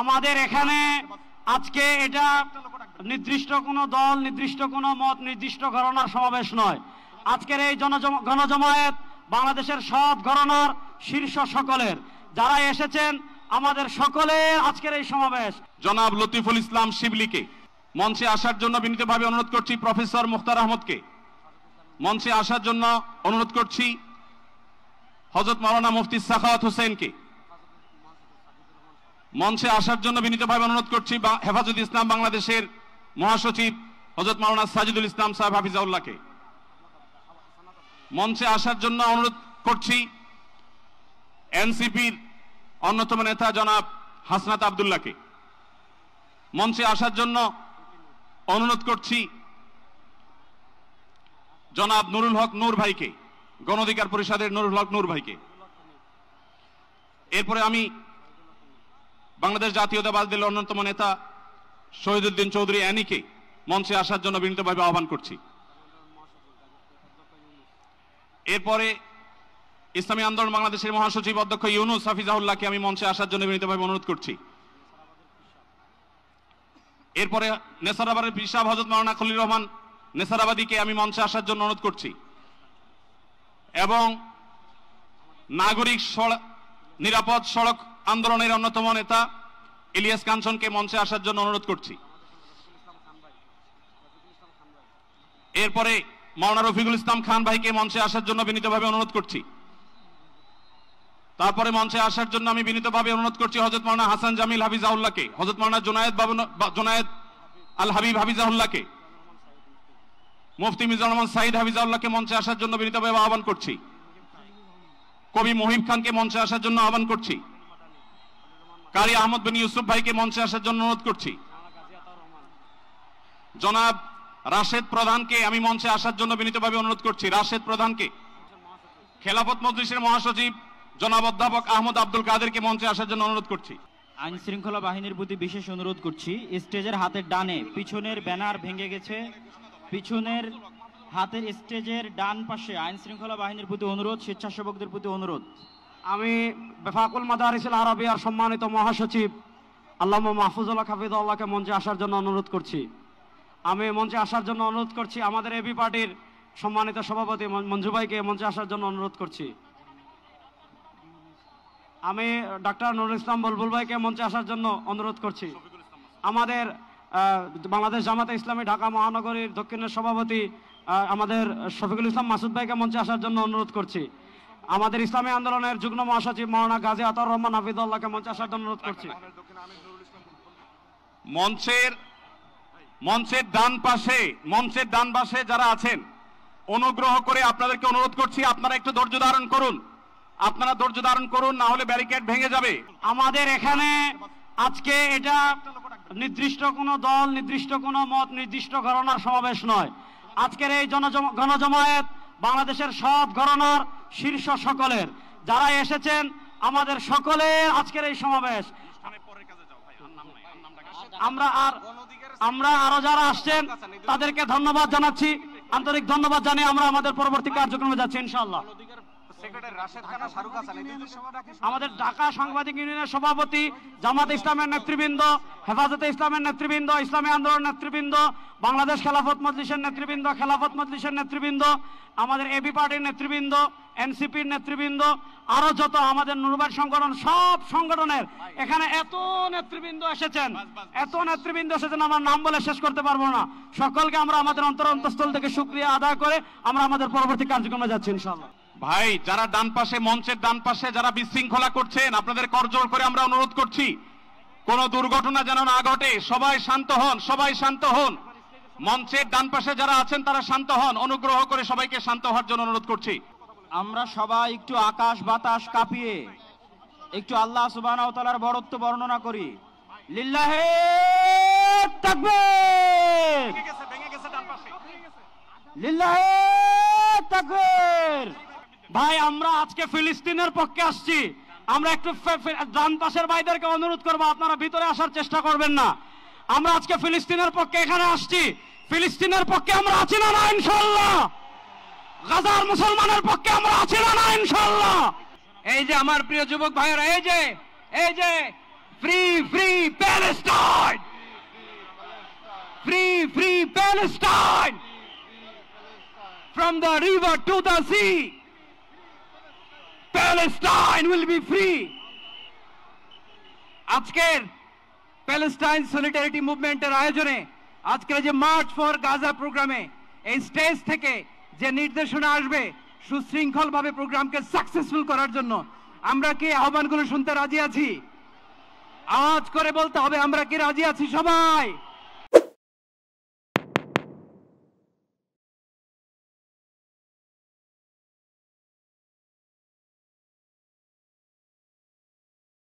আমাদের এখানে আজকে এটা নির্দিষ্ট কোনো দল, নির্দিষ্ট কোনো মত, নির্দিষ্ট ঘরানার সমাবেশ নয়। আজকের এই গণজমায়েত বাংলাদেশের সব ঘরানার শীর্ষ সকলের, যারা এসেছেন আমাদের সকলের আজকের এই সমাবেশ। জনাব লতিফুল ইসলাম শিবলীকে মঞ্চে আসার জন্য বিনীতভাবে অনুরোধ করছি। প্রফেসর মুখতার আহমদকে মঞ্চে আসার জন্য অনুরোধ করছি। হযরত মাওলানা মুফতি সাখাওয়াত হোসেনকে মঞ্চে আসার জন্য বিনীতভাবে অনুরোধ করছি। হেফাজত ইসলাম বাংলাদেশের মহাসচিব হযরত মাওলানা সাজিদুল ইসলাম সাহেব হাফিজাউল্লাহকে মঞ্চে আসার জন্য অনুরোধ করছি। এনসিপির অন্যতম নেতা জনাব হাসনাত আব্দুল্লাহকে মঞ্চে আসার জন্য অনুরোধ করছি। জনাব নুরুল হক নূর ভাইকে, গণ অধিকার পরিষদের নুরুল হক নূর ভাইকে। এরপরে আমি বাংলাদেশ জাতীয়তাবাদী দলের অন্যতম নেতা শহীদুদ্দিন চৌধুরী অ্যানিকে মঞ্চে আসার জন্য বিনীতভাবে আহ্বান করছি। এরপরে ইসলামী আন্দোলন বাংলাদেশের মহাসচিব অধ্যক্ষ ইউনুস হাফিজাউল্লাহকে আমি মঞ্চে আসার জন্য বিনীতভাবে অনুরোধ করছি। এরপরে নেসারাবাদের পীর সাহেব হযরত মাওলানা খলিল রহমান নেসারাবাদীকে আমি মঞ্চে আসার জন্য অনুরোধ করছি এবং নাগরিক নিরাপদ সড়ক আন্দোলনের অন্যতম নেতা ইলিয়াস কাঞ্চনকে মঞ্চে আসার জন্য অনুরোধ করছি। এরপরে মাওলানা রফিকুল ইসলাম খান ভাইকে মঞ্চে আসার জন্য বিনীতভাবে অনুরোধ করছি। তারপরে মঞ্চে আসার জন্য আমি বিনীতভাবে অনুরোধ করছি হযরত মাওলানা হাসান জামিল হাফিজাউল্লাহকে, হযরত মাওলানা জুনায়েদ আল হাবিব হাফিজাউল্লাহকে, মুফতি মিজানুর রহমান সাঈদ হাফিজাউল্লাহকে মঞ্চে আসার জন্য বিনীতভাবে আহ্বান করছি। কবি মহিব খানকে মঞ্চে আসার জন্য আহ্বান করছি। কারি আহমদ বিন ইউসুফ ভাইকে মঞ্চে আসার জন্য অনুরোধ করছি। জনাব রাশেদ প্রধানকে আমি মঞ্চে আসার জন্য বিনীতভাবে অনুরোধ করছি। রাশেদ প্রধানকে, খেলাফত মজলিসের মহাসচিব জনাব অধ্যাপক আহমদ আব্দুল কাদেরকে মঞ্চে আসার জন্য অনুরোধ করছি। আইন শৃঙ্খলা বাহিনীর প্রতি বিশেষ অনুরোধ করছি, স্টেজের হাতের ডানে পিছনের ব্যানার ভেঙে গেছে, পিছনের হাতের স্টেজের ডান পাশে আইন শৃঙ্খলা বাহিনীর প্রতি অনুরোধ, স্বেচ্ছাসেবকদের প্রতি অনুরোধ। আমি বেফাকুল মাদারিসুল আরাবিয়ার সম্মানিত মহাসচিব আল্লামা মাহফুজুল্লাহ হাফিজাউল্লাহকে মঞ্চে আসার জন্য অনুরোধ করছি। আমি মঞ্চে আসার জন্য অনুরোধ করছি আমাদের এবি পার্টির সম্মানিত সভাপতি মঞ্জু ভাইকে মঞ্চে আসার জন্য অনুরোধ করছি। আমি ডাক্তার নুরুল ইসলাম বুলবুল ভাইকে মঞ্চে আসার জন্য অনুরোধ করছি। আমাদের বাংলাদেশ জামাতে ইসলামী ঢাকা মহানগরীর দক্ষিণের সভাপতি আমাদের শফিকুল ইসলাম মাসুদ ভাইকে মঞ্চে আসার জন্য অনুরোধ করছি। আমাদের ইসলামী আন্দোলনের যুগ্ম মহাসচিব মাওলানা গাজী আতাউর রহমান হাফিজাউল্লাহকে মঞ্চে আসার জন্য অনুরোধ করছি। মঞ্চের ডান পাশে যারা আছেন অনুগ্রহ করে আপনাদেরকে অনুরোধ করছি, আপনারা একটু ধৈর্য ধারণ করুন, না হলে ব্যারিকেড ভেঙে যাবে। আমাদের এখানে আজকে এটা নির্দিষ্ট কোনো দল, নির্দিষ্ট কোনো মত, নির্দিষ্ট ঘরানার সমাবেশ নয়। আজকের এই গণজমায়েত বাংলাদেশের সব ঘরানার শীর্ষ সকলের, যারা এসেছেন আমাদের সকলের আজকের এই সমাবেশ। আমরা আরো যারা আসছেন তাদেরকে ধন্যবাদ জানাচ্ছি, আন্তরিক ধন্যবাদ জানিয়ে আমরা আমাদের পরবর্তী কার্যক্রমে যাচ্ছি ইনশাআল্লাহ। আমাদের ঢাকা সাংবাদিক ইউনিয়নের সভাপতি, জামাত ইসলামের নেতৃবৃন্দ, হেফাজতে ইসলামের নেতৃবৃন্দ, ইসলামী আন্দোলন নেতৃবৃন্দ, বাংলাদেশ খেলাফত মজলিসের নেতৃবৃন্দ, খেলাফত মজলিসের নেতৃবৃন্দ, আমাদের এবি পার্টির নেতৃবৃন্দ, এনসিপির নেতৃবৃন্দ, আরো যত আমাদের নুরবাদ সংগঠন, সব সংগঠনের এখানে এত নেতৃবৃন্দ এসেছেন আমার নাম বলে শেষ করতে পারবো না। সকলকে আমরা আমাদের অন্তঃস্থল থেকে শুকরিয়া আদায় করে আমরা আমাদের পরবর্তী কার্যক্রমে যাচ্ছি ইনশাআল্লাহ। ভাই, যারা ডান পাশে, মঞ্চের ডান পাশে যারা বিশৃঙ্খলা করছেন, আপনাদের করজোড় করে আমরা অনুরোধ করছি কোনো দুর্ঘটনা যেন না ঘটে। সবাই শান্ত হন। মঞ্চের ডান পাশে যারা আছেন তারা শান্ত হন, অনুগ্রহ করে সবাইকে শান্ত হওয়ার জন্য অনুরোধ করছি। আমরা সবাই একটু আকাশ বাতাস কাঁপিয়ে একটু আল্লাহ সুবহানাহু ওয়া তাআলার বড়ত্ব বর্ণনা করি। লিল্লাহি তাকবীর, লিল্লাহি তাকবীর। ভাই, আমরা আজকে ফিলিস্তিনের পক্ষে আসছি। আমরা একটু ডান পাশের ভাইদেরকে অনুরোধ করবো, আপনারা ভিতরে আসার চেষ্টা করবেন না। আমরা আজকে ফিলিস্তিনের পক্ষে এখানে আসছি। ফিলিস্তিনের পক্ষে আমরা আছি না না ইনশাআল্লাহ? গাজার মুসলমানের পক্ষে আমরা আছি না না ইনশাআল্লাহ? এই যে আমার প্রিয় যুবক ভাইয়েরা, এই যে Free, free Palestine! Free, free Palestine! From the river to the sea, Palestine will be free. আজকের প্যালেস্টাইন সলিডারিটি মুভমেন্টের আয়োজনে আজকের যে মার্চ ফর গাজা প্রোগ্রামে এই স্টেজ থেকে যে নির্দেশনা আসবে সুশৃঙ্খলভাবে প্রোগ্রামকে সাকসেসফুল করার জন্য, আমরা কি আহ্বানগুলো শুনতে রাজি আছি? আওয়াজ করে বলতে হবে, আমরা কি রাজি আছি সবাই?